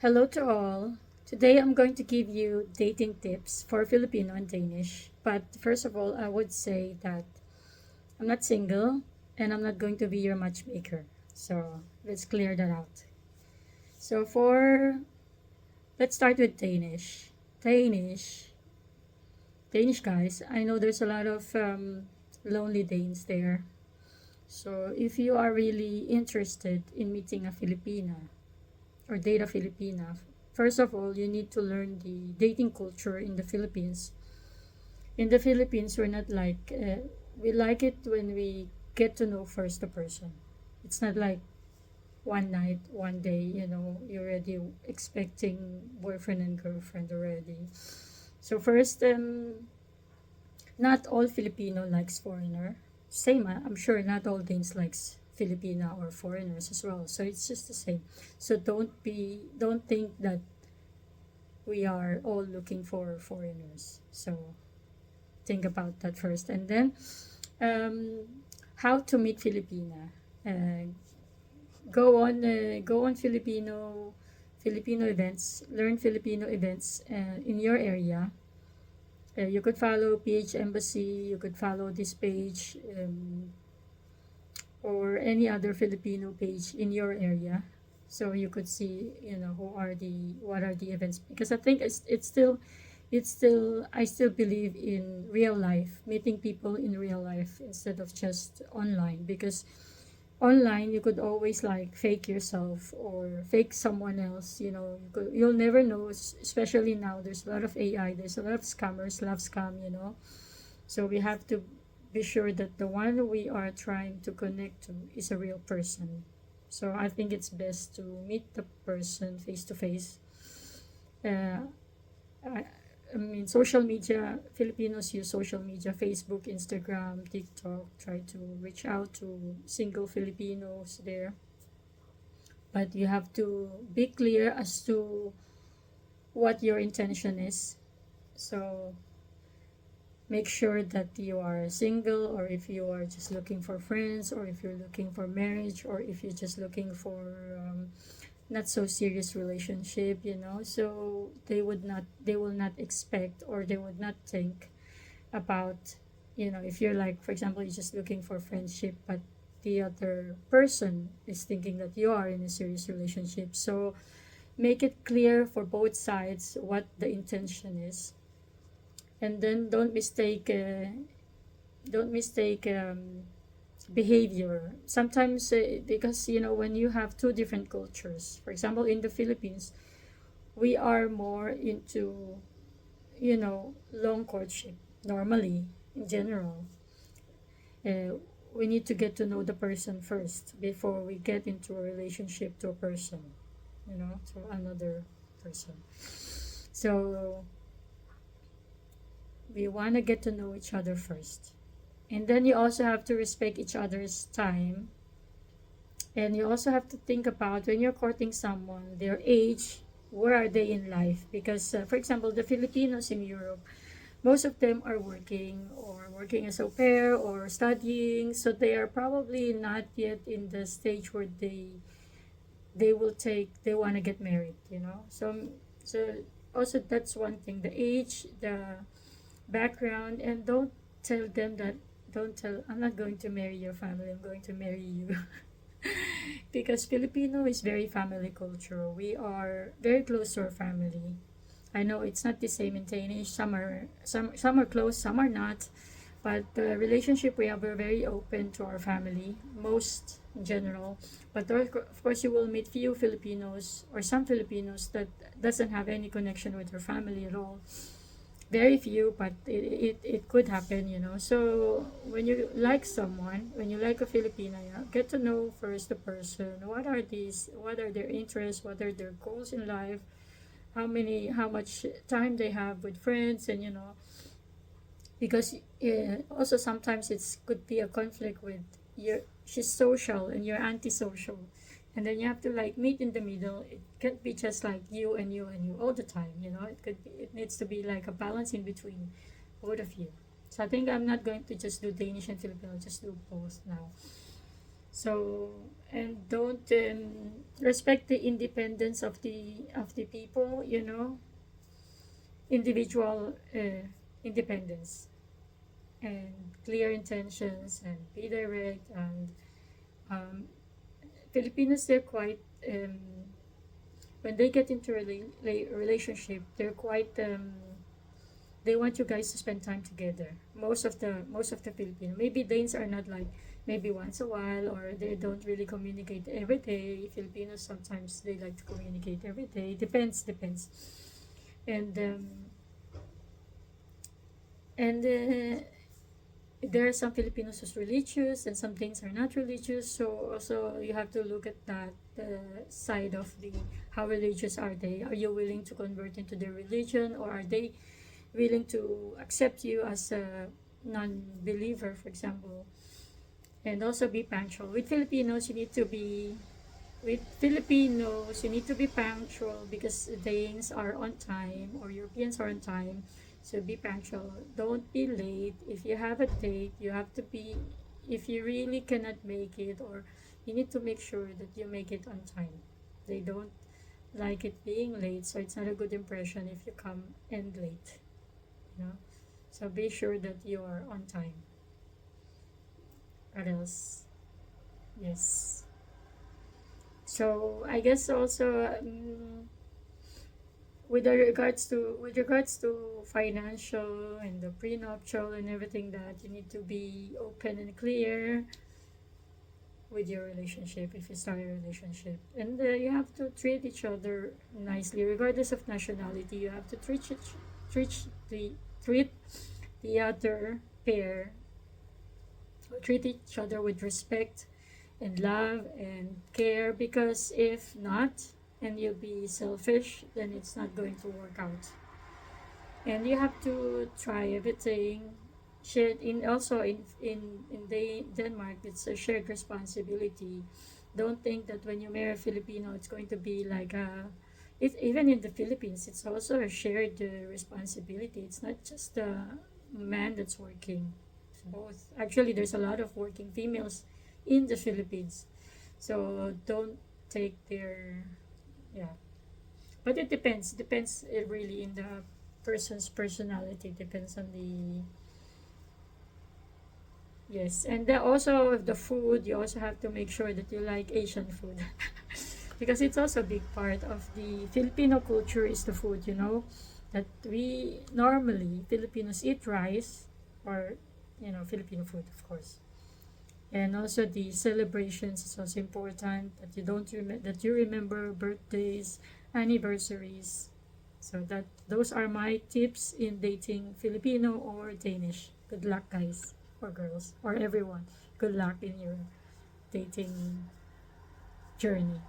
Hello to all. Today I'm going to give you dating tips for Filipino and Danish. But first of all, I would say that I'm not single and I'm not going to be your matchmaker. So let's clear that out. So let's start with Danish. Danish. Danish guys, I know there's a lot of lonely Danes there. So if you are really interested in meeting a Filipina, or date a Filipina, first of all, you need to learn the dating culture in the Philippines. In the Philippines, we're not like, we like it when we get to know first the person. It's not like one night, one day, you're already expecting boyfriend and girlfriend already. So first, not all Filipino likes foreigner. Same, I'm sure not all Danes likes Filipina or foreigners as well. So it's just the same. So don't think that we are all looking for foreigners. So think about that first, and then um, how to meet Filipina. Uh, go on Filipino events. Learn Filipino events in your area. You could follow PH Embassy. You could follow this page, or any other Filipino page in your area, so you could see what are the events, because I think it's still I still believe in real life, meeting people in real life instead of just online, because online you could always like fake yourself or fake someone else. You'll never know, especially now there's a lot of AI, there's a lot of scammers, love scam. So we have to be sure that the one we are trying to connect to is a real person. So I think it's best to meet the person face to face. Uh, I, I mean, social media, Filipinos use social media, Facebook, Instagram, TikTok, try to reach out to single Filipinos there. But you have to be clear as to what your intention is. So make sure that you are single, or if you are just looking for friends, or if you're looking for marriage, or if you're just looking for not so serious relationship. So they will not expect, or they would not think about, if you're like, for example, you're just looking for friendship, but the other person is thinking that you are in a serious relationship. So make it clear for both sides what the intention is, and then don't mistake behavior sometimes, because when you have two different cultures. For example, in the Philippines, we are more into long courtship. Normally, in general, uh, we need to get to know the person first before we get into a relationship to a person, to another person. So we want to get to know each other first. And then you also have to respect each other's time. And you also have to think about, when you're courting someone, their age, where are they in life? Because, for example, the Filipinos in Europe, most of them are working, or working as au pair, or studying. So they are probably not yet in the stage where they want to get married. So also that's one thing, the age, the background. And tell them that don't tell I'm not going to marry your family, I'm going to marry you. Because Filipino is very family culture. We are very close to our family. I know it's not the same in Danish. Some are close, some are not. But the relationship we have, we're very open to our family, most in general. But of course, you will meet few Filipinos, or some Filipinos that doesn't have any connection with their family at all. Very few, but it could happen. So when you like a Filipina, get to know first the person. What are their interests, what are their goals in life, how much time they have with friends, and because also sometimes it's could be a conflict with she's social and you're antisocial, and then you have to like meet in the middle. It can't be just like you and you and you all the time. It needs to be like a balance in between both of you. So I think I'm not going to just do Danish and Filipino, I'll just do both now. So, and don't respect the independence of the people, individual independence, and clear intentions, and be direct. And um, Filipinos, they're quite when they get into relationship, they're quite they want you guys to spend time together. Most of the Filipino, maybe Danes are not like, maybe once a while, or they don't really communicate every day. Filipinos sometimes they like to communicate every day. Depends. And and there are some Filipinos who's religious, and some things are not religious. So also you have to look at that side of the how religious are they. Are you willing to convert into their religion, or are they willing to accept you as a non-believer, for example? And also be punctual. With Filipinos, you need to be punctual, because Danes are on time, or Europeans are on time. So be punctual. Don't be late. If you have a date, you have to be, if you really cannot make it, or you need to make sure that you make it on time. They don't like it being late, so it's not a good impression if you come and late, you know. So be sure that you are on time. What else? Yes. So I guess also with regards to financial and the prenuptial and everything, that you need to be open and clear with your relationship if you start a relationship, and you have to treat each other nicely regardless of nationality. You have to treat the treat the other pair, treat each other with respect and love and care, because if not, and you'll be selfish, then it's not going to work out. And you have to try everything shared. In also in Denmark, it's a shared responsibility. Don't think that when you marry a Filipino, it's going to be like a, even in the Philippines, it's also a shared responsibility. It's not just a man that's working. It's both. Actually, there's a lot of working females in the Philippines. So don't take their, yeah. But it depends really in the person's personality. Depends on the, yes. And also the food, you also have to make sure that you like Asian food. Because it's also a big part of the Filipino culture is the food, that we normally Filipinos eat rice, or Filipino food, of course. And also the celebrations is also important, that you remember birthdays, anniversaries. So that those are my tips in dating Filipino or Danish. Good luck, guys, or girls, or everyone. Good luck in your dating journey.